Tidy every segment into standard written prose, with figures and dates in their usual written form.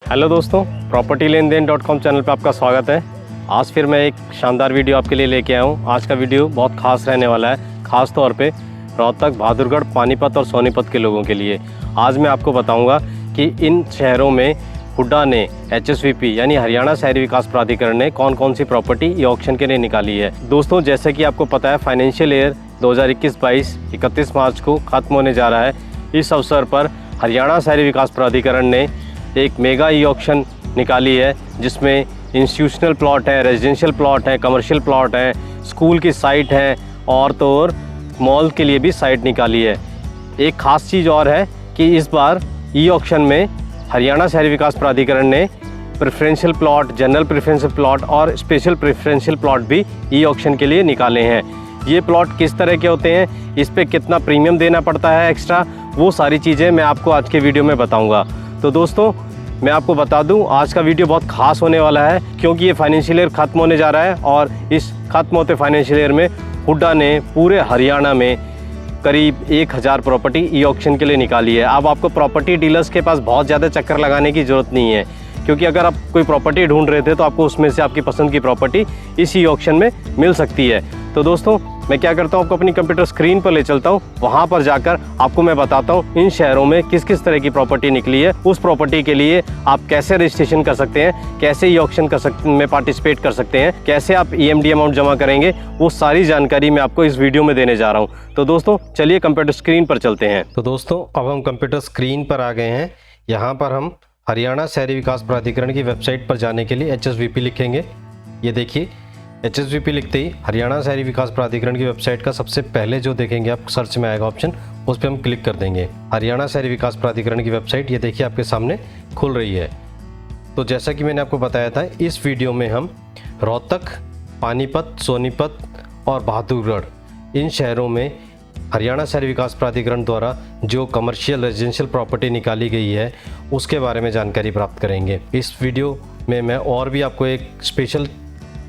Hello दोस्तों, property लेन then .com channel पर आपका स्वागत है। आज फिर मैं एक शानदार वीडियो आपके लिए लेके आया हूँ। आज का वीडियो बहुत खास रहने वाला है, ख़ास तौर पे रोहतक, बहादुरगढ़, पानीपत और सोनीपत के लोगों के लिए। आज मैं आपको बताऊँगा कि इन शहरों में हुड्डा ने HSVP यानी हरियाणा शहरी विकास प्राधिकरण ने कौन कौन सी प्रॉपर्टी ई ऑक्शन के लिए निकाली है। दोस्तों, जैसे कि आपको पता है, फाइनेंशियल ईयर 2021-22 31 मार्च को ख़त्म होने जा रहा है। इस अवसर पर हरियाणा शहरी विकास प्राधिकरण ने एक मेगा ई ऑक्शन निकाली है, जिसमें इंस्टीट्यूशनल प्लॉट है, रेजिडेंशियल प्लॉट है, कमर्शियल प्लॉट है, स्कूल की साइट है और तो और मॉल के लिए भी साइट निकाली है। एक ख़ास चीज़ और है कि इस बार ई ऑक्शन में हरियाणा शहरी विकास प्राधिकरण ने preferential plot, general preferential plot और स्पेशल प्रेफरेंशियल प्लॉट भी ई ऑक्शन के लिए निकाले हैं। ये प्लॉट किस तरह के होते हैं, इस पे कितना प्रीमियम देना पड़ता है एक्स्ट्रा, वो सारी चीज़ें मैं आपको आज के वीडियो में बताऊंगा। तो दोस्तों, मैं आपको बता दूं, आज का वीडियो बहुत खास होने वाला है, क्योंकि ये फाइनेंशियल ईयर ख़त्म होने जा रहा है और इस ख़त्म होते फाइनेंशियल ईयर में हुड्डा ने पूरे हरियाणा में करीब 1000 प्रॉपर्टी ई ऑक्शन के लिए निकाली है। अब आपको प्रॉपर्टी डीलर्स के पास बहुत ज़्यादा चक्कर लगाने की ज़रूरत नहीं है, क्योंकि अगर आप कोई प्रॉपर्टी ढूंढ रहे थे तो आपको उसमें से आपकी पसंद की प्रॉपर्टी इस ई ऑक्शन में मिल सकती है। तो दोस्तों, मैं क्या करता हूँ, आपको अपनी कंप्यूटर स्क्रीन पर ले चलता हूँ। वहाँ पर जाकर आपको मैं बताता हूँ इन शहरों में किस किस तरह की प्रॉपर्टी निकली है। उस प्रॉपर्टी के लिए आप कैसे रजिस्ट्रेशन कर सकते हैं, कैसे ई ऑक्शन में पार्टिसिपेट कर सकते हैं, कैसे आप EMD अमाउंट जमा करेंगे, वो सारी जानकारी मैं आपको इस वीडियो में देने जा रहा हूँ। तो दोस्तों, चलिए कंप्यूटर स्क्रीन पर चलते हैं। तो दोस्तों, अब हम कंप्यूटर स्क्रीन पर आ गए हैं। यहाँ पर हम हरियाणा शहरी विकास प्राधिकरण की वेबसाइट पर जाने के लिए HSVP लिखेंगे। ये देखिए, HSVP लिखते ही हरियाणा शहरी विकास प्राधिकरण की वेबसाइट का सबसे पहले जो देखेंगे आप सर्च में आएगा ऑप्शन, उस पर हम क्लिक कर देंगे। हरियाणा शहरी विकास प्राधिकरण की वेबसाइट ये देखिए आपके सामने खुल रही है। तो जैसा कि मैंने आपको बताया था, इस वीडियो में हम रोहतक, पानीपत, सोनीपत और बहादुरगढ़ इन शहरों में हरियाणा शहरी विकास प्राधिकरण द्वारा जो कमर्शियल रेजिडेंशियल प्रॉपर्टी निकाली गई है उसके बारे में जानकारी प्राप्त करेंगे। इस वीडियो में मैं और भी आपको एक स्पेशल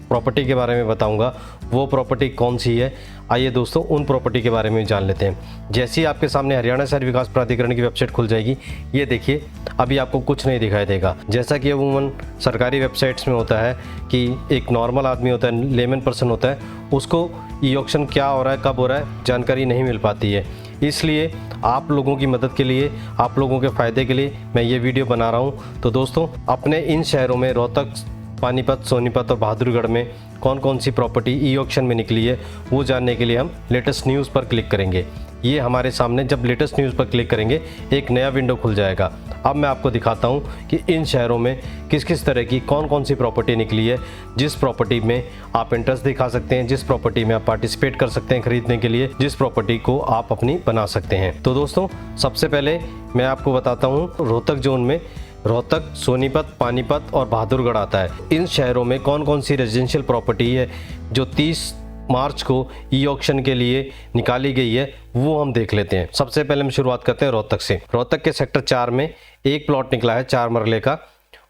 प्रॉपर्टी के बारे में बताऊंगा। वो प्रॉपर्टी कौन सी है, आइए दोस्तों उन प्रॉपर्टी के बारे में जान लेते हैं। जैसे ही आपके सामने हरियाणा शहरी विकास प्राधिकरण की वेबसाइट खुल जाएगी, ये देखिए अभी आपको कुछ नहीं दिखाई देगा। जैसा कि अमूमन सरकारी वेबसाइट्स में होता है कि एक नॉर्मल आदमी होता है, लेमन पर्सन होता है, उसको ई ऑक्शन क्या हो रहा है, कब हो रहा है, जानकारी नहीं मिल पाती है। इसलिए आप लोगों की मदद के लिए, आप लोगों के फ़ायदे के लिए मैं ये वीडियो बना रहा हूँ। तो दोस्तों, अपने इन शहरों में रोहतक, पानीपत, सोनीपत और बहादुरगढ़ में कौन कौन सी प्रॉपर्टी ई ऑक्शन में निकली है, वो जानने के लिए हम लेटेस्ट न्यूज़ पर क्लिक करेंगे। ये हमारे सामने जब लेटेस्ट न्यूज़ पर क्लिक करेंगे एक नया विंडो खुल जाएगा। अब मैं आपको दिखाता हूँ कि इन शहरों में किस किस तरह की कौन कौन सी प्रॉपर्टी निकली है, जिस प्रॉपर्टी में आप इंटरेस्ट दिखा सकते हैं, जिस प्रॉपर्टी में आप पार्टिसिपेट कर सकते हैं खरीदने के लिए, जिस प्रॉपर्टी को आप अपनी बना सकते हैं। तो दोस्तों, सबसे पहले मैं आपको बताता हूँ रोहतक जोन में रोहतक, सोनीपत, पानीपत और बहादुरगढ़ आता है। इन शहरों में कौन कौन सी रेजिडेंशियल प्रॉपर्टी है जो 30 मार्च को ई ऑक्शन के लिए निकाली गई है, वो हम देख लेते हैं। सबसे पहले हम शुरुआत करते हैं रोहतक से। रोहतक के सेक्टर 4 में एक प्लॉट निकला है 4 मरले का,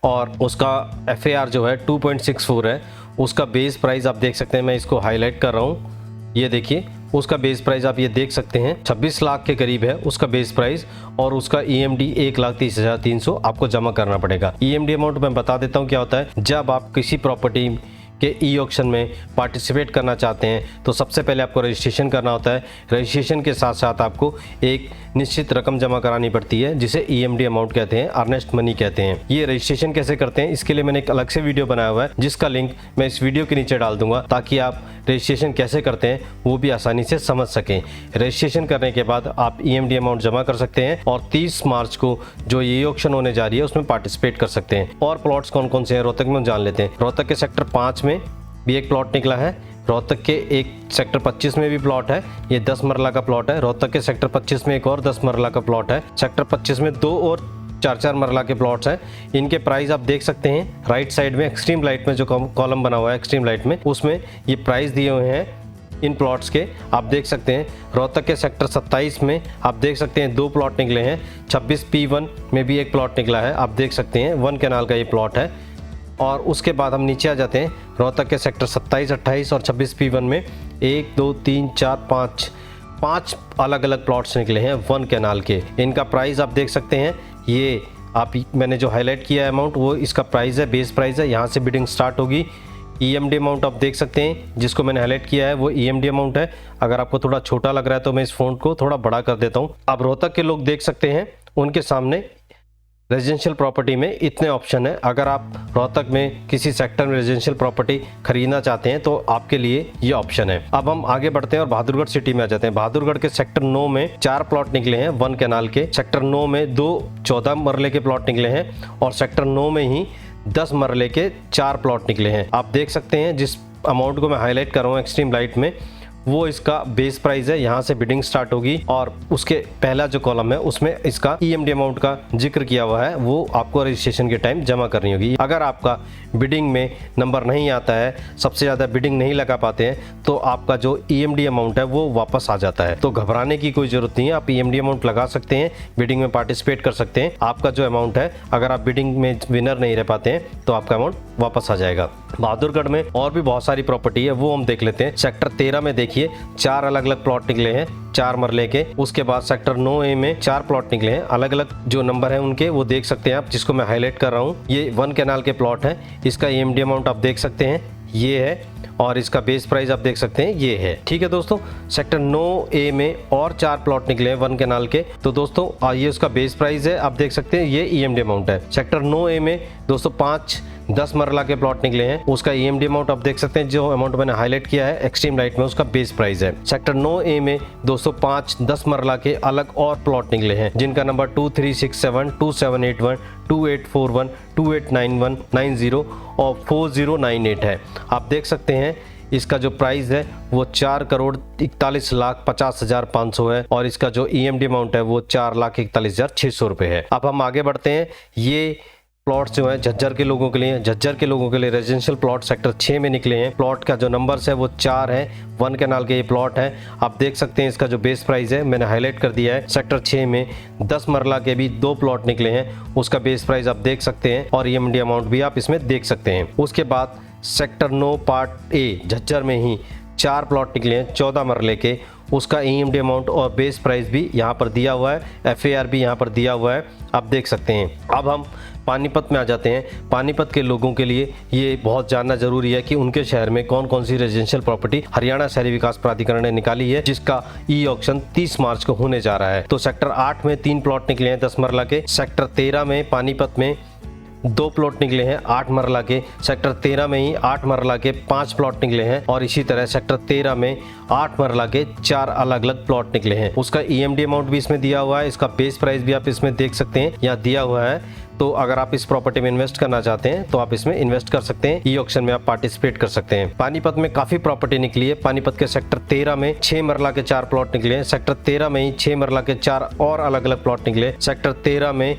और उसका FAR जो है 2.64 है। उसका बेस प्राइस आप देख सकते हैं, मैं इसको हाईलाइट कर रहा हूँ। ये देखिए, उसका बेस प्राइस आप ये देख सकते हैं 26 लाख के करीब है उसका बेस प्राइस, और उसका EMD 1,30,300 आपको जमा करना पड़ेगा। EMD अमाउंट मैं बता देता हूँ क्या होता है। जब आप किसी प्रॉपर्टी के ई ऑक्शन में पार्टिसिपेट करना चाहते हैं तो सबसे पहले आपको रजिस्ट्रेशन करना होता है। रजिस्ट्रेशन के साथ साथ आपको एक निश्चित रकम जमा करानी पड़ती है, जिसे EMD अमाउंट कहते हैं, अर्नेस्ट मनी कहते हैं। ये रजिस्ट्रेशन कैसे करते हैं, इसके लिए मैंने एक अलग से वीडियो बनाया हुआ है, जिसका लिंक मैं इस वीडियो के नीचे डाल दूंगा, ताकि आप रजिस्ट्रेशन कैसे करते हैं वो भी आसानी से समझ सकें। रजिस्ट्रेशन करने के बाद आप EMD अमाउंट जमा कर सकते हैं और 30 मार्च को जो ये ऑक्शन होने जा रही है उसमें पार्टिसिपेट कर सकते हैं। और प्लॉट्स कौन कौन से हैं रोहतक में, हम जान लेते हैं। रोहतक के सेक्टर 5 में भी एक प्लॉट निकला है। रोहतक के एक सेक्टर 25 में भी प्लॉट है, ये 10 मरला का प्लॉट है। रोहतक के सेक्टर 25 में एक और 10 मरला का प्लॉट है। सेक्टर 25 में 2 और 4-4 मरला के प्लॉट्स हैं। इनके प्राइस आप देख सकते हैं राइट साइड में, एक्सट्रीम लाइट में जो कॉलम बना हुआ है एक्सट्रीम लाइट में, उसमें ये प्राइस दिए हुए हैं इन प्लॉट्स के, आप देख सकते हैं। रोहतक के सेक्टर 27 में आप देख सकते हैं 2 प्लॉट निकले हैं। 26P1 में भी एक प्लॉट निकला है, आप देख सकते हैं 1 कैनाल का ये प्लॉट है। और उसके बाद हम नीचे आ जाते हैं। रोहतक के सेक्टर 27, 28 और 26P1 में 1, 2, 3, 4, 5 अलग अलग प्लॉट्स निकले हैं 1 कैनाल के। इनका प्राइस आप देख सकते हैं, ये मैंने जो हाईलाइट किया है अमाउंट वो इसका प्राइस है, बेस प्राइस है। यहाँ से बिडिंग स्टार्ट होगी। EMD अमाउंट आप देख सकते हैं, जिसको मैंने हाईलाइट किया है वो EMD अमाउंट है। अगर आपको थोड़ा छोटा लग रहा है तो मैं इस फ़ॉन्ट को थोड़ा बड़ा कर देता हूँ। आप रोहतक के लोग देख सकते हैं, उनके सामने रेजिडेंशियल प्रॉपर्टी में इतने ऑप्शन है। अगर आप रोहतक में किसी सेक्टर में रेजिडेंशियल प्रॉपर्टी खरीदना चाहते हैं तो आपके लिए ये ऑप्शन है। अब हम आगे बढ़ते हैं और बहादुरगढ़ सिटी में आ जाते हैं। बहादुरगढ़ के सेक्टर 9 में 4 प्लॉट निकले हैं 1 कैनाल के। सेक्टर 9 में 2 14 मरले के प्लॉट निकले हैं और सेक्टर 9 में ही 10 मरले के 4 प्लॉट निकले हैं। आप देख सकते हैं जिस अमाउंट को मैं हाईलाइट कर रहा हूँ एक्सट्रीम लाइट में, वो इसका बेस प्राइस है। यहाँ से बिडिंग स्टार्ट होगी और उसके पहला जो कॉलम है उसमें इसका EMD अमाउंट का जिक्र किया हुआ है, वो आपको रजिस्ट्रेशन के टाइम जमा करनी होगी। अगर आपका बिडिंग में नंबर नहीं आता है, सबसे ज़्यादा बिडिंग नहीं लगा पाते हैं, तो आपका जो EMD अमाउंट है वो वापस आ जाता है। तो घबराने की कोई ज़रूरत नहीं है, आप EMD अमाउंट लगा सकते हैं, बिडिंग में पार्टिसिपेट कर सकते हैं। आपका जो अमाउंट है, अगर आप बिडिंग में विनर नहीं रह पाते हैं तो आपका अमाउंट वापस आ जाएगा। बहादुरगढ़ में और भी बहुत सारी प्रॉपर्टी है, वो हम देख लेते हैं। सेक्टर 13 में देखिए 4 अलग अलग प्लॉट निकले हैं 4 मरले के। उसके बाद सेक्टर 9A में 4 प्लॉट निकले हैं, अलग अलग जो नंबर है उनके वो देख सकते हैं आप, जिसको मैं हाईलाइट कर रहा हूँ। ये 1 कैनाल के प्लॉट है। इसका EMD अमाउंट आप देख सकते हैं, ये है, और इसका बेस प्राइस आप देख सकते हैं, ये है। ठीक है दोस्तों, सेक्टर 9A में और 4 प्लॉट निकले हैं 1 कैनाल के। तो दोस्तों ये उसका बेस प्राइस है, आप देख सकते हैं, ये EMD अमाउंट है। सेक्टर 9A में दोस्तों 5 10 मरला के प्लॉट निकले हैं, उसका EMD अमाउंट आप देख सकते हैं, जो अमाउंट मैंने हाईलाइट किया है एक्सट्रीम लाइट में, उसका बेस प्राइस है। सेक्टर 9A में दोस्तों 5 10 मरला के अलग और प्लॉट निकले हैं, जिनका नंबर 2367 2781 2841 2891 90 और 4098 है। आप देख सकते हैं इसका जो प्राइस है वो 4,41,50,500 है और इसका जो EMD अमाउंट है वो 4,41,600 रुपये है। अब हम आगे बढ़ते हैं। ये प्लॉट्स जो है झज्जर के लोगों के लिए, झज्जर के लोगों के लिए रेजिडेंशियल प्लॉट सेक्टर 6 में निकले हैं। प्लॉट का जो नंबर्स है वो 4 है, 1 कैनाल के ये प्लॉट है। आप देख सकते हैं इसका जो बेस प्राइस है मैंने हाईलाइट कर दिया है। सेक्टर 6 में 10 मरला के भी 2 प्लॉट निकले हैं, उसका बेस प्राइस आप देख सकते हैं और EMD अमाउंट भी आप इसमें देख सकते हैं। उसके बाद सेक्टर 9 पार्ट A झज्जर में ही 4 प्लॉट निकले हैं 14 मरले के, उसका EMD अमाउंट और बेस प्राइस भी यहाँ पर दिया हुआ है, FAR भी यहाँ पर दिया हुआ है, आप देख सकते हैं। अब हम पानीपत में आ जाते हैं। पानीपत के लोगों के लिए ये बहुत जानना जरूरी है कि उनके शहर में कौन कौन सी रेजिडेंशियल प्रॉपर्टी हरियाणा शहरी विकास प्राधिकरण ने निकाली है, जिसका E-ऑक्शन 30 मार्च को होने जा रहा है। तो सेक्टर 8 में 3 प्लॉट निकले हैं 10 मरला के। सेक्टर 13 में पानीपत में 2 प्लॉट निकले हैं 8 मरला के। सेक्टर 13 में ही 8 मरला के 5 प्लॉट निकले हैं और इसी तरह सेक्टर 13 में 8 मरला के 4 अलग अलग प्लॉट निकले हैं। उसका EMD अमाउंट भी इसमें दिया हुआ है, इसका बेस प्राइस भी आप इसमें देख सकते हैं, यहाँ दिया हुआ है। तो अगर आप इस प्रॉपर्टी में इन्वेस्ट करना चाहते हैं तो आप इसमें इन्वेस्ट कर सकते हैं, E-ऑक्शन में आप पार्टिसिपेट कर सकते हैं। पानीपत में काफी प्रॉपर्टी निकली है। पानीपत के सेक्टर 13 में 6 मरला के 4 प्लॉट निकले हैं। सेक्टर 13 में ही 6 मरला के 4 और अलग अलग प्लॉट निकले। सेक्टर 13 में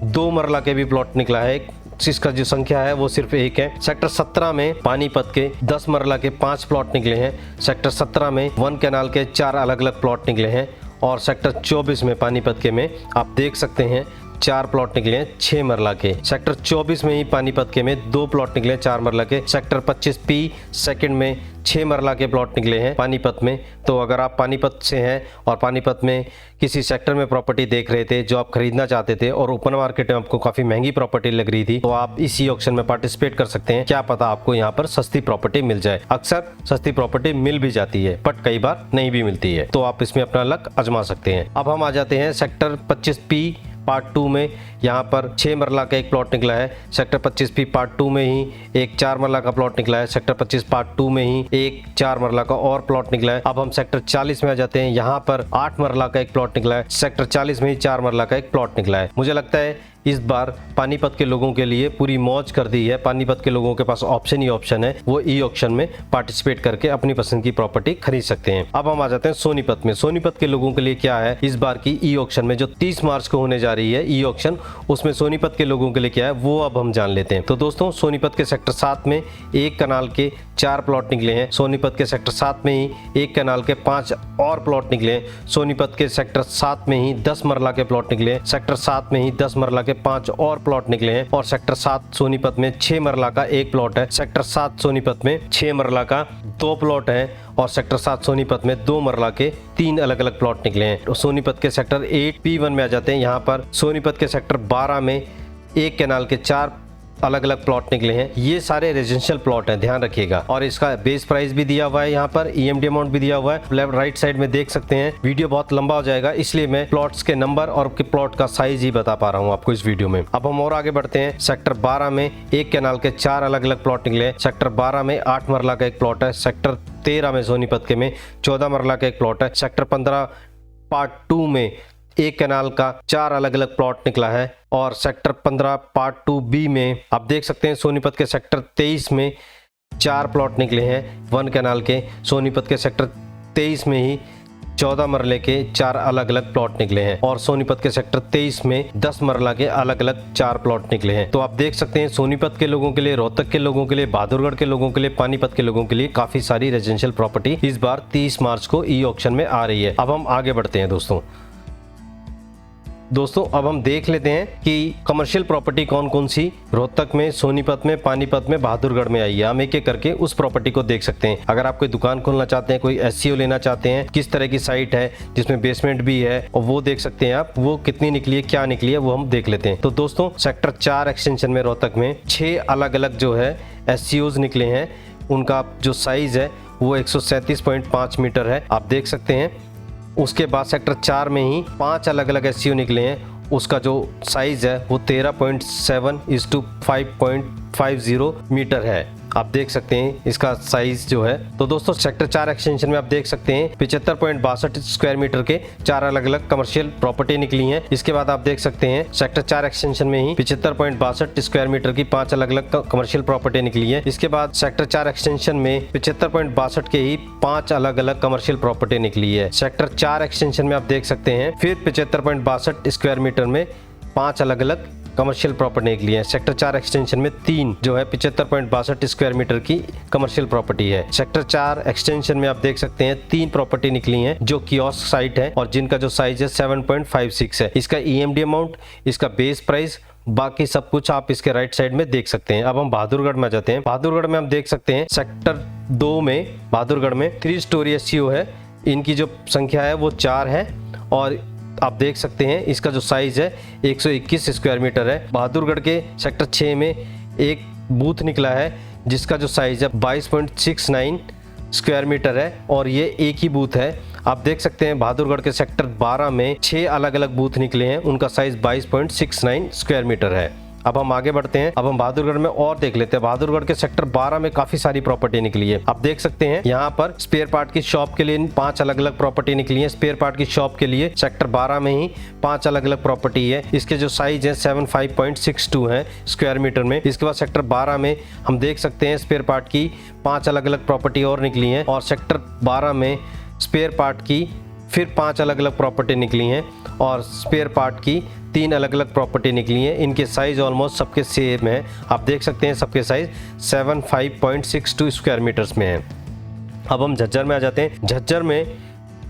2 मरला के भी प्लॉट निकला है, जिसका जो संख्या है वो सिर्फ 1 है। सेक्टर 17 में पानीपत के 10 मरला के 5 प्लॉट निकले हैं। सेक्टर 17 में 1 कैनाल के 4 अलग अलग प्लॉट निकले हैं और सेक्टर 24 में पानीपत के में आप देख सकते हैं 4 प्लॉट निकले हैं 6 मरला के। सेक्टर 24 में ही पानीपत के में 2 प्लॉट निकले 4 मरला के। सेक्टर 25P सेकंड में 6 मरला के प्लॉट निकले हैं पानीपत में। तो अगर आप पानीपत से हैं और पानीपत में किसी सेक्टर में प्रॉपर्टी देख रहे थे जो आप खरीदना चाहते थे और ओपन मार्केट में आपको काफी महंगी प्रॉपर्टी लग रही थी, तो आप इस E-ऑक्शन में पार्टिसिपेट कर सकते हैं। क्या पता आपको यहाँ पर सस्ती प्रॉपर्टी मिल जाए। अक्सर सस्ती प्रॉपर्टी मिल भी जाती है बट कई बार नहीं भी मिलती है, तो आप इसमें अपना लक आजमा सकते हैं। अब हम आ जाते हैं सेक्टर 25P पार्ट 2 में। यहाँ पर 6 मरला का एक प्लॉट निकला है। सेक्टर 25P पार्ट 2 में ही एक 4 मरला का प्लॉट निकला है। सेक्टर 25 पार्ट 2 में ही एक 4 मरला का और प्लॉट निकला है। अब हम सेक्टर 40 में आ जाते हैं। यहाँ पर 8 मरला का एक प्लॉट निकला है। सेक्टर 40 में ही 4 मरला का एक प्लॉट निकला है। मुझे लगता है इस बार पानीपत के लोगों के लिए पूरी मौज कर दी है। पानीपत के लोगों के पास ऑप्शन ही ऑप्शन है, वो E-ऑक्शन में पार्टिसिपेट करके अपनी पसंद की प्रॉपर्टी खरीद सकते हैं। अब हम आ जाते हैं सोनीपत में। सोनीपत के लोगों के लिए क्या है इस बार की E-ऑक्शन में, जो 30 मार्च को होने जा रही है E-ऑक्शन, उसमें सोनीपत के लोगों के लिए क्या है वो अब हम जान लेते हैं। तो दोस्तों सोनीपत के सेक्टर 7 में 1 कनाल के 4 प्लॉट निकले हैं। सोनीपत के सेक्टर 7 में ही 1 कनाल के 5 और प्लॉट निकले हैं। सोनीपत के सेक्टर 7 में ही 10 मरला के प्लॉट निकले हैं। सेक्टर 7 में ही 10 मरला के 5 और प्लॉट निकले हैं और सेक्टर 7 सोनीपत में 6 मरला का 1 प्लॉट है। सेक्टर 7 सोनीपत में 6 मरला का 2 प्लॉट है और सेक्टर 7 सोनीपत में 2 मरला के 3 अलग अलग प्लॉट निकले हैं। तो सोनीपत के सेक्टर 8P1 में आ जाते हैं। यहाँ पर सोनीपत के सेक्टर 12 में एक कैनाल के 4 अलग अलग प्लॉट निकले हैं। ये सारे रेजिडेंशियल प्लॉट हैं, ध्यान रखिएगा। और इसका बेस प्राइस भी दिया हुआ है, यहाँ पर ईएमडी अमाउंट भी दिया हुआ है। लेफ्ट राइट साइड में देख सकते हैं। वीडियो बहुत लंबा हो जाएगा, इसलिए मैं प्लॉट्स के नंबर और प्लॉट का साइज ही बता पा रहा हूँ आपको इस वीडियो में। अब हम और आगे बढ़ते हैं। सेक्टर 12 में एक कैनाल के 4 अलग अलग प्लॉट निकले हैं। सेक्टर 12 में 8 मरला का एक प्लॉट है। सेक्टर 13 में सोनीपत के में 14 मरला का एक प्लॉट है। सेक्टर 15 पार्ट 2 में एक कैनाल का 4 अलग अलग प्लॉट निकला है। और सेक्टर 15 पार्ट 2B में आप देख सकते हैं सोनीपत के सेक्टर 23 में 4 प्लॉट निकले हैं 1 कैनाल के। सोनीपत के सेक्टर 23 में ही 14 मरले के 4 अलग अलग प्लॉट निकले हैं। और सोनीपत के सेक्टर 23 में 10 मरला के अलग अलग 4 प्लॉट निकले हैं। तो आप देख सकते हैं सोनीपत के लोगों के लिए, रोहतक के लोगों के लिए, बहादुरगढ़ के लोगों के लिए, पानीपत के लोगों के लिए काफी सारी रेजिडेंशियल प्रॉपर्टी इस बार 30 मार्च को ई ऑक्शन में आ रही है। अब हम आगे बढ़ते हैं दोस्तों अब हम देख लेते हैं कि कमर्शियल प्रॉपर्टी कौन कौन सी रोहतक में, सोनीपत में, पानीपत में, बहादुरगढ़ में आई है। हम एक एक करके उस प्रॉपर्टी को देख सकते हैं। अगर आप कोई दुकान खोलना चाहते हैं, कोई एससीओ लेना चाहते हैं, किस तरह की साइट है जिसमें बेसमेंट भी है, और वो देख सकते हैं आप। वो कितनी निकली है, क्या निकली है, वो हम देख लेते हैं। तो दोस्तों सेक्टर 4 एक्सटेंशन में रोहतक में 6 अलग अलग जो है एससीओज निकले हैं। उनका जो साइज है वो 137.5 मीटर है, आप देख सकते हैं। उसके बाद सेक्टर 4 में ही 5 अलग अलग एससीओ निकले हैं। उसका जो साइज है वो 13.7:5.50 मीटर है, आप देख सकते हैं इसका साइज जो है। तो दोस्तों सेक्टर 4 एक्सटेंशन में आप देख सकते हैं 75.62 स्क्वायर मीटर के 4 अलग अलग कमर्शियल प्रॉपर्टी निकली हैं। इसके बाद आप देख सकते हैं सेक्टर 4 एक्सटेंशन में ही 75.62 स्क्वायर मीटर की 5 अलग अलग कमर्शियल प्रॉपर्टी निकली है। इसके बाद सेक्टर 4 एक्सटेंशन में 75.62 के ही 5 अलग अलग कमर्शियल प्रॉपर्टी निकली है। सेक्टर 4 एक्सटेंशन में आप देख सकते हैं फिर 75.62 स्क्वायर मीटर में 5 अलग अलग कमर्शियल प्रॉपर्टी निकली है। सेक्टर 4 एक्सटेंशन में 3 जो है 75.62 स्क्वायर मीटर की कमर्शियल प्रॉपर्टी है। सेक्टर 4 एक्सटेंशन में आप देख सकते हैं 3 प्रॉपर्टी निकली हैं जो कियोस्क साइट है और जिनका जो साइज है 7.56 है। इसका ईएमडी अमाउंट, इसका बेस प्राइस, बाकी सब कुछ आप इसके राइट साइड में देख सकते हैं। अब हम बहादुरगढ़ में जाते हैं। बहादुरगढ़ में हम देख सकते हैं सेक्टर 2 में बहादुरगढ़ में 3 स्टोरी एससीओ है। इनकी जो संख्या है वो 4 है और आप देख सकते हैं इसका जो साइज है 121 स्क्वायर मीटर है। बहादुरगढ़ के सेक्टर 6 में एक बूथ निकला है जिसका जो साइज है 22.69 स्क्वायर मीटर है और ये एक ही बूथ है। आप देख सकते हैं बहादुरगढ़ के सेक्टर 12 में 6 अलग अलग बूथ निकले हैं, उनका साइज 22.69 स्क्वायर मीटर है। अब हम आगे बढ़ते हैं। अब हम बहादुरगढ़ में और देख लेते हैं। बहादुरगढ़ के सेक्टर 12 में काफी सारी प्रॉपर्टी निकली है। आप देख सकते हैं यहाँ पर स्पेयर पार्ट की शॉप के लिए 5 अलग अलग प्रॉपर्टी निकली है। स्पेयर पार्ट की शॉप के लिए सेक्टर 12 में ही 5 अलग अलग प्रॉपर्टी है। इसके जो साइज है 75.62 है स्क्वायर मीटर में। इसके बाद सेक्टर 12 में हम देख सकते हैं स्पेयर पार्ट की 5 अलग अलग प्रॉपर्टी और निकली है और सेक्टर 12 में स्पेयर पार्ट की फिर 5 अलग अलग प्रॉपर्टी निकली हैं और स्पेयर पार्ट की 3 अलग अलग प्रॉपर्टी निकली हैं। इनके साइज ऑलमोस्ट सबके सेम है। आप देख सकते हैं सबके साइज 75.62 स्क्वायर मीटर्स में है। अब हम झज्जर में आ जाते हैं। झज्जर में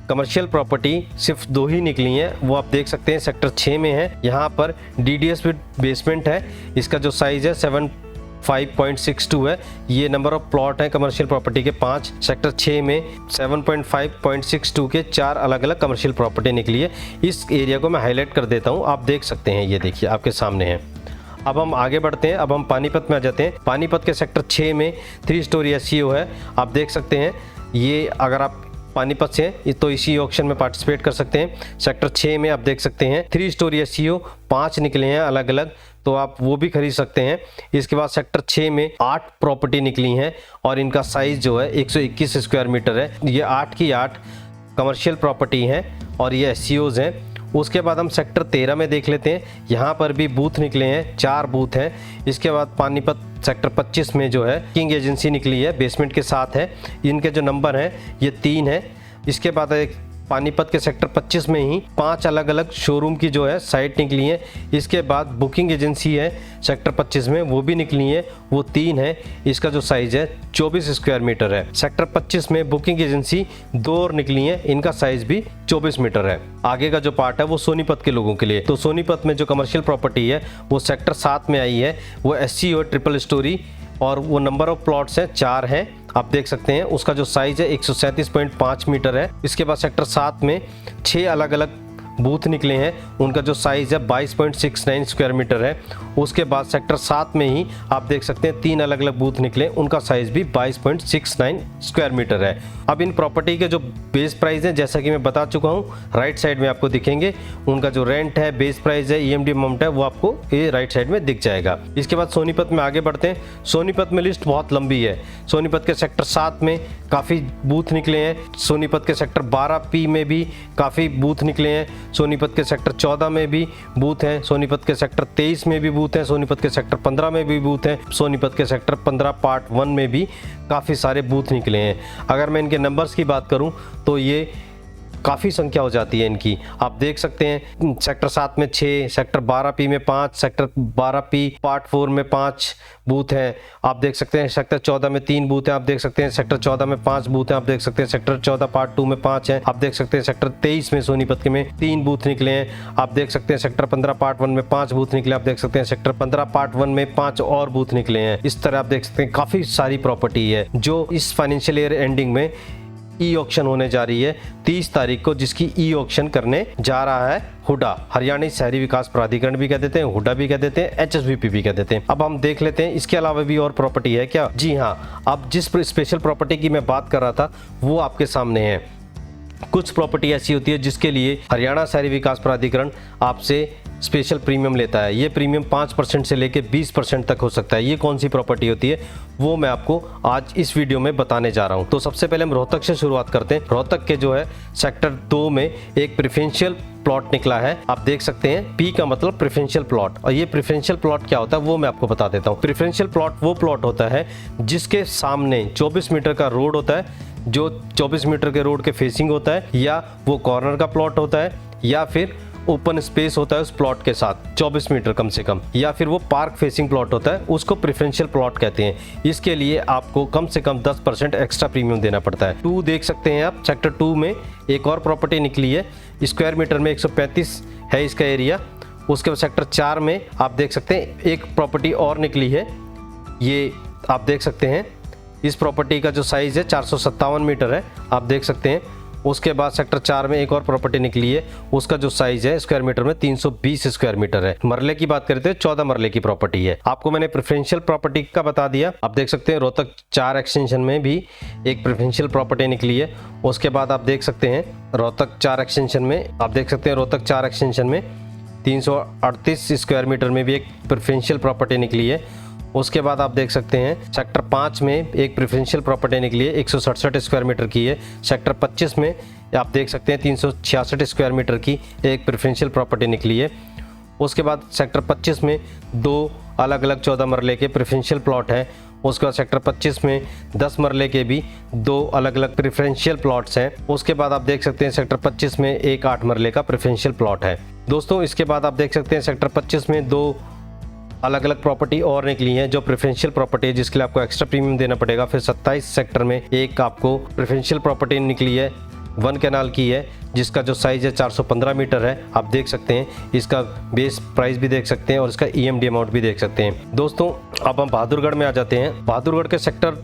कमर्शियल प्रॉपर्टी सिर्फ 2 ही निकली हैं, वो आप देख सकते हैं सेक्टर 6 में है। यहाँ पर डीडीएस विद बेसमेंट है। इसका जो साइज है 7.5.62 है। ये नंबर ऑफ प्लॉट है कमर्शियल प्रॉपर्टी के 5। सेक्टर 6 में 7.5.62 के 4 अलग अलग कमर्शियल प्रॉपर्टी निकली है। इस एरिया को मैं हाईलाइट कर देता हूँ, आप देख सकते हैं, ये देखिए आपके सामने है। अब हम आगे बढ़ते हैं। अब हम पानीपत में आ जाते हैं। पानीपत के सेक्टर 6 में 3 स्टोरी एससीओ है। आप देख सकते हैं ये, अगर आप पानीपत से हैं तो इसी ऑक्शन में पार्टिसिपेट कर सकते हैं। सेक्टर 6 में आप देख सकते हैं 3 स्टोरी एससीओ 5 निकले हैं अलग अलग, तो आप वो भी खरीद सकते हैं। इसके बाद सेक्टर 6 में 8 प्रॉपर्टी निकली हैं और इनका साइज जो है 121 स्क्वायर मीटर है। ये 8 की 8 कमर्शियल प्रॉपर्टी हैं और ये एससीओज हैं। उसके बाद हम सेक्टर 13 में देख लेते हैं। यहाँ पर भी बूथ निकले हैं, 4 बूथ हैं। इसके बाद पानीपत सेक्टर 25 में जो है किंग एजेंसी निकली है, बेसमेंट के साथ है। इनके जो नंबर हैं ये 3 है। इसके बाद एक पानीपत के सेक्टर 25 में ही 5 अलग अलग शोरूम की जो है साइट निकली है। इसके बाद बुकिंग एजेंसी है सेक्टर 25 में, वो भी निकली है, वो 3 है। इसका जो साइज है 24 स्क्वायर मीटर है। सेक्टर 25 में बुकिंग एजेंसी 2 और निकली है, इनका साइज भी 24 मीटर है। आगे का जो पार्ट है वो सोनीपत के लोगों के लिए। तो सोनीपत में जो कमर्शियल प्रॉपर्टी है वो सेक्टर 7 में आई है। वो एससीओ ट्रिपल स्टोरी और वो नंबर ऑफ प्लॉट्स हैं 4 हैं, आप देख सकते हैं। उसका जो साइज है 137.5 मीटर है। इसके बाद सेक्टर 7 में 6 अलग अलग बूथ निकले हैं उनका जो साइज़ है 22.69 स्क्वायर मीटर है। उसके बाद सेक्टर 7 में ही आप देख सकते हैं 3 अलग अलग बूथ निकले, उनका साइज़ भी 22.69 स्क्वायर मीटर है। अब इन प्रॉपर्टी के जो बेस प्राइस है जैसा कि मैं बता चुका हूँ, राइट साइड में आपको दिखेंगे। उनका जो रेंट है, बेस प्राइस है, EMD अमाउंट है, वो आपको ये राइट साइड में दिख जाएगा। इसके बाद सोनीपत में आगे बढ़ते हैं। सोनीपत में लिस्ट बहुत लंबी है। सोनीपत के सेक्टर 7 में काफ़ी बूथ निकले हैं। सोनीपत के सेक्टर 12P में भी काफ़ी बूथ निकले हैं। सोनीपत के सेक्टर 14 में भी बूथ हैं। सोनीपत के सेक्टर 23 में भी बूथ हैं। सोनीपत के सेक्टर 15 में भी बूथ हैं। सोनीपत के सेक्टर 15 पार्ट 1 में भी काफ़ी सारे बूथ निकले हैं। अगर मैं इनके नंबर्स की बात करूं तो ये काफ़ी संख्या हो जाती है इनकी। आप देख सकते हैं सेक्टर 7 में 6, सेक्टर 12P में 5, सेक्टर 12P पार्ट 4 में 5 बूथ हैं। आप देख सकते हैं सेक्टर 14 में 3 बूथ हैं। आप देख सकते हैं सेक्टर 14 में 5 बूथ हैं। आप देख सकते हैं सेक्टर 14 पार्ट 2 में 5 हैं। आप देख सकते हैं सेक्टर 23 में सोनीपत के में 3 बूथ निकले हैं। आप देख सकते हैं सेक्टर 15 पार्ट 1 में 5 बूथ निकले। आप देख सकते हैं सेक्टर 15 पार्ट 1 में 5 और बूथ निकले हैं। इस तरह आप देख सकते हैं काफ़ी सारी प्रॉपर्टी है जो इस फाइनेंशियल ईयर एंडिंग में ई ऑक्शन होने जा रही है 30 तारीख को, जिसकी ई ऑक्शन करने जा रहा है हुडा, हरियाणा शहरी विकास प्राधिकरण भी कह देते हैं, हुडा भी कह देते हैं, HSBP भी कह देते हैं। अब हम देख लेते हैं इसके अलावा भी और प्रॉपर्टी है क्या। जी हाँ, अब जिस स्पेशल प्रॉपर्टी की मैं बात कर रहा था वो आपके सामने है। कुछ प्रॉपर्टी ऐसी होती है जिसके लिए हरियाणा शहरी विकास प्राधिकरण आपसे स्पेशल प्रीमियम लेता है। ये प्रीमियम 5% से लेकर 20% तक हो सकता है। ये कौन सी प्रॉपर्टी होती है वो मैं आपको आज इस वीडियो में बताने जा रहा हूँ। तो सबसे पहले हम रोहतक से शुरुआत करते हैं। रोहतक के जो है सेक्टर 2 में एक प्रेफरेंशियल प्लॉट निकला है। आप देख सकते हैं P का मतलब प्रेफरेंशियल प्लॉट, और ये प्रेफरेंशियल प्लॉट क्या होता है वो मैं आपको बता देता हूँ। प्रेफरेंशियल प्लॉट वो प्लॉट होता है जिसके सामने 24 मीटर का रोड होता है, जो 24 मीटर के रोड के फेसिंग होता है, या वो कॉर्नर का प्लॉट होता है, या फिर ओपन स्पेस होता है उस प्लॉट के साथ 24 मीटर कम से कम, या फिर वो पार्क फेसिंग प्लॉट होता है, उसको प्रेफरेंशियल प्लॉट कहते हैं। इसके लिए आपको कम से कम 10% एक्स्ट्रा प्रीमियम देना पड़ता है। 2 देख सकते हैं आप, सेक्टर 2 में एक और प्रॉपर्टी निकली है, स्क्वायर मीटर में 135 है इसका एरिया। उसके बाद सेक्टर 4 में आप देख सकते हैं एक प्रॉपर्टी और निकली है, ये आप देख सकते हैं। इस प्रॉपर्टी का जो साइज़ है 457 मीटर है, आप देख सकते हैं। उसके बाद सेक्टर 4 में एक और प्रॉपर्टी निकली है, उसका जो साइज है स्क्वायर मीटर में 320 स्क्वायर मीटर है। मरले की बात करते हैं 14 मरले की प्रॉपर्टी है। आपको मैंने प्रेफरेंशियल प्रॉपर्टी का बता दिया। आप देख सकते हैं रोहतक 4 एक्सटेंशन में भी एक प्रेफरेंशियल प्रॉपर्टी निकली है। उसके बाद आप देख सकते हैं रोहतक 4 एक्सटेंशन में, आप देख सकते हैं रोहतक 4 एक्सटेंशन में 338 स्क्वायर मीटर में भी एक प्रेफरेंशियल प्रॉपर्टी निकली है। उसके बाद आप देख सकते हैं सेक्टर 5 में एक प्रेफरेंशियल प्रॉपर्टी निकली है, 167 स्क्वायर मीटर की है। सेक्टर 25 में आप देख सकते हैं 366 स्क्वायर मीटर की एक प्रेफरेंशियल प्रॉपर्टी निकली है। उसके बाद सेक्टर 25 में 2 अलग अलग 14 मरले के प्रेफरेंशियल प्लॉट हैं। उसके बाद सेक्टर 25 में 10 मरले के भी 2 अलग अलग प्रेफरेंशियल प्लॉट्स हैं। उसके बाद आप देख सकते हैं सेक्टर 25 में एक 8 मरले का प्रेफरेंशियल प्लॉट है। दोस्तों इसके बाद आप देख सकते हैं सेक्टर 25 में 2 अलग अलग प्रॉपर्टी और निकली हैं जो प्रेफरेंशियल प्रॉपर्टी है, जिसके लिए आपको एक्स्ट्रा प्रीमियम देना पड़ेगा। फिर 27 सेक्टर में एक आपको प्रेफरेंशियल प्रॉपर्टी निकली है, 1 कैनाल की है, जिसका जो साइज़ है 415 मीटर है। आप देख सकते हैं इसका बेस प्राइस भी देख सकते हैं और इसका EMD अमाउंट भी देख सकते हैं। दोस्तों अब हम बहादुरगढ़ में आ जाते हैं। बहादुरगढ़ के सेक्टर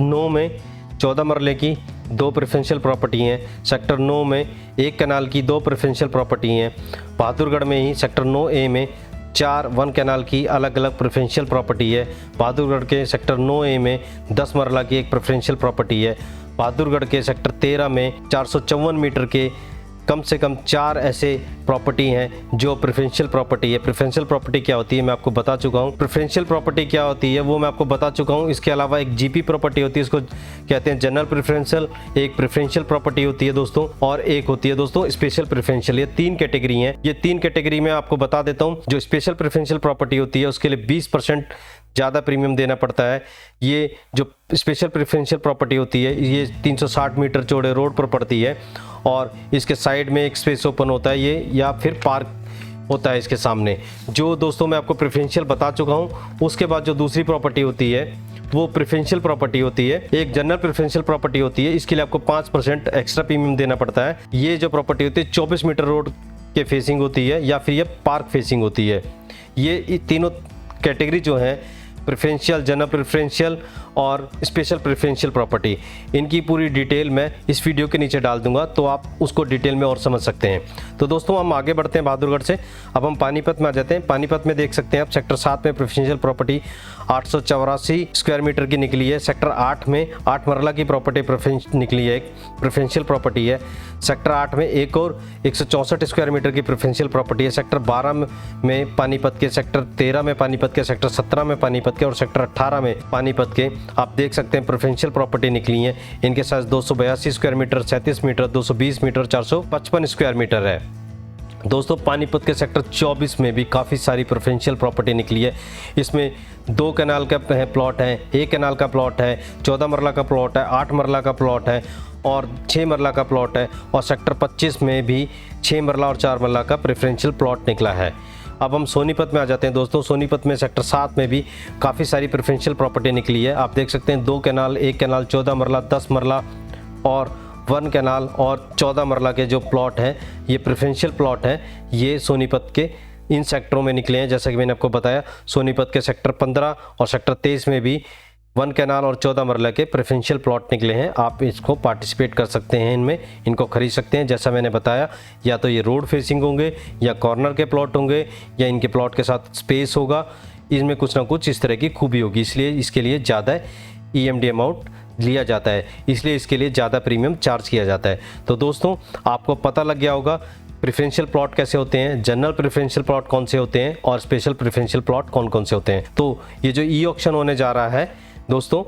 9 में 14 मरले की 2 प्रेफरेंशियल प्रॉपर्टी हैं। सेक्टर 9 में 1 कैनाल की 2 प्रेफरेंशियल प्रॉपर्टी हैं। बहादुरगढ़ में ही सेक्टर 9A में 4 1 कैनाल की अलग अलग प्रेफरेंशियल प्रॉपर्टी है। बहादुरगढ़ के सेक्टर 9A में 10 मरला की एक प्रेफरेंशियल प्रॉपर्टी है। बहादुरगढ़ के सेक्टर 13 में 454 मीटर के कम से कम 4 ऐसे प्रॉपर्टी हैं जो प्रेफरेंशियल प्रॉपर्टी है। प्रेफरेंशियल प्रॉपर्टी क्या होती है मैं आपको बता चुका हूँ। प्रेफरेंशियल प्रॉपर्टी क्या होती है वो मैं आपको बता चुका हूँ। इसके अलावा एक GP प्रॉपर्टी होती है, इसको कहते हैं जनरल प्रेफरेंशियल। एक प्रेफरेंशियल प्रॉपर्टी होती है दोस्तों, और एक होती है दोस्तों स्पेशल प्रेफरेंशियल। ये 3 कैटेगरी हैं। ये 3 कैटेगरी में आपको बता देता हूँ। जो स्पेशल प्रेफरेंशियल प्रॉपर्टी होती है उसके लिए 20% ज़्यादा प्रीमियम देना पड़ता है। ये जो स्पेशल प्रेफरेंशियल प्रॉपर्टी होती है ये 360 मीटर चौड़े रोड पर पड़ती है, और इसके साइड में एक स्पेस ओपन होता है ये, या फिर पार्क होता है इसके सामने। जो दोस्तों मैं आपको प्रेफरेंशियल बता चुका हूँ। उसके बाद जो दूसरी प्रॉपर्टी होती है वो प्रेफरेंशियल प्रॉपर्टी होती है। एक जनरल प्रेफरेंशियल प्रॉपर्टी होती है, इसके लिए आपको 5% एक्स्ट्रा प्रीमियम देना पड़ता है। ये जो प्रॉपर्टी होती है 24 मीटर रोड के फेसिंग होती है, या फिर ये पार्क फेसिंग होती है। ये तीनों कैटेगरी जो है प्रेफरेंशियल, जनरल प्रेफरेंशियल और स्पेशल प्रेफरेंशियल प्रॉपर्टी, इनकी पूरी डिटेल मैं इस वीडियो के नीचे डाल दूंगा, तो आप उसको डिटेल में और समझ सकते हैं। तो दोस्तों हम आगे बढ़ते हैं बहादुरगढ़ से। अब हम पानीपत में आ जाते हैं। पानीपत में देख सकते हैं आप सेक्टर 7 में प्रेफरेंशियल प्रॉपर्टी 884 स्क्वायर मीटर की निकली है। सेक्टर 8 में 8 मरला की प्रॉपर्टी प्रेफरेंस निकली है, एक प्रेफरेंशियल प्रॉपर्टी है। सेक्टर 8 में एक और 164 स्क्वायर मीटर की प्रेफरेंशियल प्रॉपर्टी है। सेक्टर 12 में पानीपत के, सेक्टर 13 में पानीपत के, सेक्टर 17 में पानीपत के और सेक्टर 18 में पानीपत के आप देख सकते हैं प्रेफरेंशियल प्रॉपर्टी निकली है। इनके size 282 square metre, 37 metre, 220 metre, 455 square metre है। दोस्तों पानीपत के सेक्टर 24 में भी काफ़ी सारी प्रेफरेंशियल प्रॉपर्टी निकली है। इसमें 2 कैनाल का प्लॉट है, 1 कैनाल का प्लॉट है, 14 मरला का प्लॉट है, 8 मरला का प्लॉट है और 6 मरला का प्लॉट है। और सेक्टर 25 में भी 6 मरला और 4 मरला का प्रेफरेंशियल प्लॉट निकला है। अब हम सोनीपत में आ जाते हैं। दोस्तों सोनीपत में सेक्टर 7 में भी काफ़ी सारी प्रेफरेंशियल प्रॉपर्टी निकली है। आप देख सकते हैं 2 कैनाल, 1 कैनाल, 14 मरला, 10 मरला और 1 कैनाल और 14 मरला के जो प्लॉट हैं, ये प्रेफरेंशियल प्लॉट हैं, ये सोनीपत के इन सेक्टरों में निकले हैं। जैसा कि मैंने आपको बताया, सोनीपत के सेक्टर 15 और सेक्टर 23 में भी 1 कैनाल और 14 मरला के प्रेफरेंशियल प्लॉट निकले हैं। आप इसको पार्टिसिपेट कर सकते हैं, इनमें इनको खरीद सकते हैं। जैसा मैंने बताया, या तो ये रोड फेसिंग होंगे या कॉर्नर के प्लॉट होंगे या इनके प्लॉट के साथ स्पेस होगा, इसमें कुछ ना कुछ इस तरह की खूबी होगी, इसलिए इसके लिए ज़्यादा EMD अमाउंट लिया जाता है, इसलिए इसके लिए ज़्यादा प्रीमियम चार्ज किया जाता है। तो दोस्तों आपको पता लग गया होगा प्रेफरेंशियल प्लॉट कैसे होते हैं, जनरल प्रेफरेंशियल प्लॉट कौन से होते हैं और स्पेशल प्रेफरेंशियल प्लॉट कौन कौन से होते हैं। तो ये जो ई ऑक्शन होने जा रहा है दोस्तों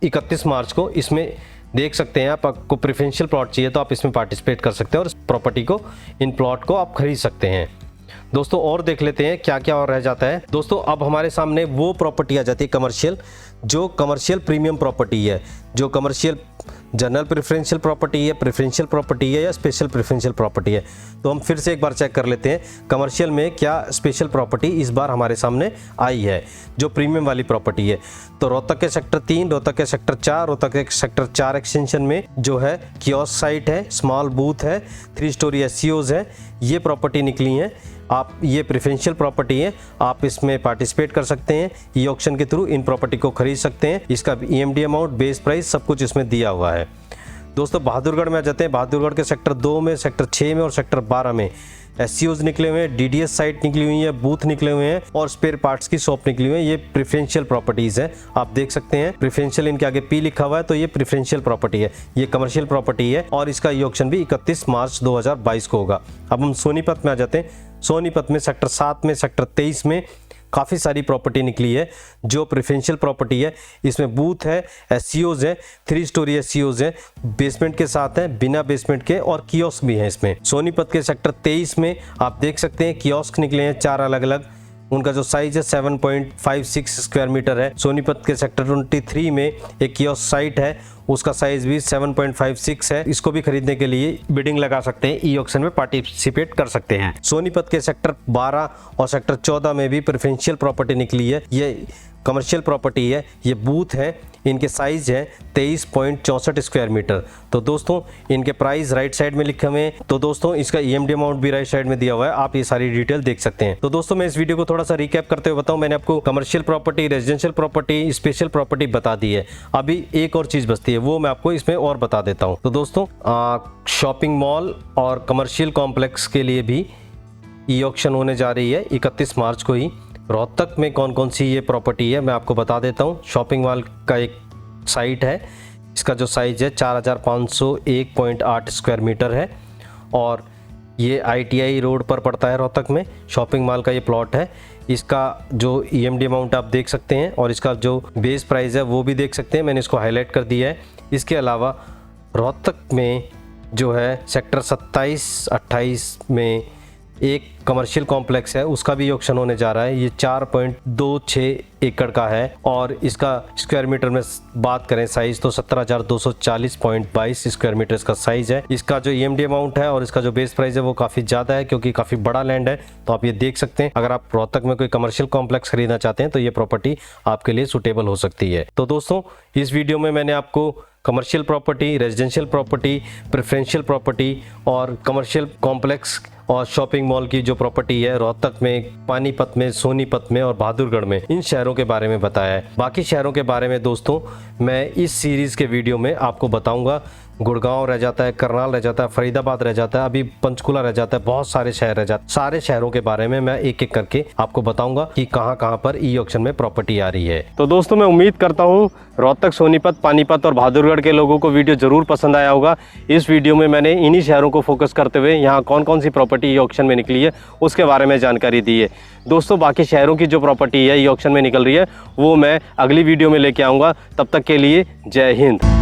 31 मार्च को, इसमें देख सकते हैं आपको प्रेफरेंशियल प्लॉट चाहिए तो आप इसमें पार्टिसिपेट कर सकते हैं और प्रॉपर्टी को, इन प्लॉट को आप खरीद सकते हैं। दोस्तों और देख लेते हैं क्या क्या और रह जाता है। दोस्तों अब हमारे सामने वो प्रॉपर्टी आ जाती है कमर्शियल, जो कमर्शियल प्रीमियम प्रॉपर्टी है, जो कमर्शियल जनरल प्रेफरेंशियल प्रॉपर्टी है, प्रेफरेंशियल प्रॉपर्टी है या स्पेशल प्रेफरेंशियल प्रॉपर्टी है। तो हम फिर से एक बार चेक कर लेते हैं कमर्शियल में क्या स्पेशल प्रॉपर्टी इस बार हमारे सामने आई है, जो प्रीमियम वाली प्रॉपर्टी है। तो रोहतक के सेक्टर 3, रोहतक के सेक्टर 4, रोहतक के सेक्टर 4 एक्सटेंशन में जो है कियोस्क साइट है, स्मॉल बूथ है, 3 स्टोरी SCOs है, ये प्रॉपर्टी निकली हैं। आप ये प्रेफरेंशियल प्रॉपर्टी है, आप इसमें पार्टिसिपेट कर सकते हैं, ई ऑक्शन के थ्रू इन प्रॉपर्टी को खरीद सकते हैं। इसका EMD अमाउंट, बेस प्राइस सब कुछ इसमें दिया हुआ है। दोस्तों बहादुरगढ़ में आ जाते हैं। बहादुरगढ़ के सेक्टर 2 में, सेक्टर 6 में और सेक्टर 12 में SCOs निकले हुए हैं, DDS साइट निकली हुई है, बूथ निकले हुए हैं और स्पेयर पार्ट्स की शॉप निकली हुई है। ये प्रेफरेंशियल प्रॉपर्टीज है, आप देख सकते हैं प्रेफरेंशियल इनके आगे P लिखा हुआ है, तो ये प्रेफरेंशियल प्रॉपर्टी है, ये कमर्शियल प्रॉपर्टी है और इसका ई ऑक्शन भी 31 मार्च 2022 को होगा। अब हम सोनीपत में आ जाते हैं। सोनीपत में सेक्टर 7 में, सेक्टर 23 में काफ़ी सारी प्रॉपर्टी निकली है जो प्रेफरेंशियल प्रॉपर्टी है। इसमें बूथ है, SCOs है, 3 स्टोरी SCOs है, बेसमेंट के साथ है, बिना बेसमेंट के और कियोस्क भी हैं इसमें। सोनीपत के सेक्टर 23 में आप देख सकते हैं कियोस्क निकले हैं 4 अलग अलग, उनका जो साइज है 7.56 स्क्वायर मीटर है। सोनीपत के सेक्टर 23 में एक कियोस्क साइट है, उसका साइज भी 7.56 है। इसको भी खरीदने के लिए बिडिंग लगा सकते हैं, ई ऑक्शन में पार्टिसिपेट कर सकते हैं। सोनीपत के सेक्टर 12 और सेक्टर 14 में भी प्रेफरेंशियल प्रॉपर्टी निकली है, ये कमर्शियल प्रॉपर्टी है, ये बूथ है, इनके साइज है 23.64 स्क्वायर मीटर। तो दोस्तों इनके प्राइस राइट साइड में लिखे हुए हैं। तो दोस्तों इसका EMD अमाउंट भी राइट साइड में दिया हुआ है, आप ये सारी डिटेल देख सकते हैं। तो दोस्तों मैं इस वीडियो को थोड़ा सा रिकैप करते हुए बताऊं, मैंने आपको commercial property, residential property, special property बता दी है। अभी एक और चीज बचती है, वो मैं आपको इसमें और बता देता हूँ। तो दोस्तों शॉपिंग मॉल और कमर्शियल कॉम्प्लेक्स के लिए भी ई ऑक्शन होने जा रही है 31 मार्च को ही। रोहतक में कौन कौन सी ये प्रॉपर्टी है मैं आपको बता देता हूँ। शॉपिंग मॉल का एक साइट है, इसका जो साइज है 4501.8 स्क्वायर मीटर है और ये ITI रोड पर पड़ता है रोहतक में। शॉपिंग मॉल का ये प्लॉट है, इसका जो EMD अमाउंट आप देख सकते हैं और इसका जो बेस प्राइस है वो भी देख सकते हैं, मैंने इसको हाईलाइट कर दिया है। इसके अलावा रोहतक में जो है सेक्टर 27-28 में एक कमर्शियल कॉम्प्लेक्स है, उसका भी ऑक्शन होने जा रहा है। ये 4.26 एकड़ का है और इसका स्क्वायर मीटर में बात करें साइज तो 17,240.22 स्क्वायर मीटर इसका साइज है। इसका जो EMD अमाउंट है और इसका जो बेस प्राइस है वो काफ़ी ज़्यादा है क्योंकि काफ़ी बड़ा लैंड है, तो आप ये देख सकते हैं। अगर आप रोहतक में कोई कमर्शियल कॉम्प्लेक्स खरीदना चाहते हैं तो ये प्रॉपर्टी आपके लिए सुटेबल हो सकती है। तो दोस्तों इस वीडियो में मैंने आपको commercial property, residential property, preferential property और कमर्शियल कॉम्प्लेक्स और शॉपिंग मॉल की जो प्रॉपर्टी है रोहतक में, पानीपत में, सोनीपत में और बहादुरगढ़ में, इन शहरों के बारे में बताया है। बाकी शहरों के बारे में दोस्तों मैं इस सीरीज़ के वीडियो में आपको बताऊंगा। गुड़गांव रह जाता है, करनाल रह जाता है, फरीदाबाद रह जाता है, अभी पंचकुला रह जाता है, बहुत सारे शहर रह जाते हैं। सारे शहरों के बारे में मैं एक एक करके आपको बताऊंगा कि कहां कहां पर ई ऑक्शन में प्रॉपर्टी आ रही है। तो दोस्तों मैं उम्मीद करता हूं रोहतक, सोनीपत, पानीपत और बहादुरगढ़ के लोगों को वीडियो जरूर पसंद आया होगा। इस वीडियो में मैंने इन्हीं शहरों को फोकस करते हुए यहाँ कौन कौन सी प्रॉपर्टी ई ऑक्शन में निकली है उसके बारे में जानकारी दी है। दोस्तों बाकी शहरों की जो प्रॉपर्टी है ई ऑक्शन में निकल रही है वो मैं अगली वीडियो में लेके आऊँगा। तब तक के लिए जय हिंद।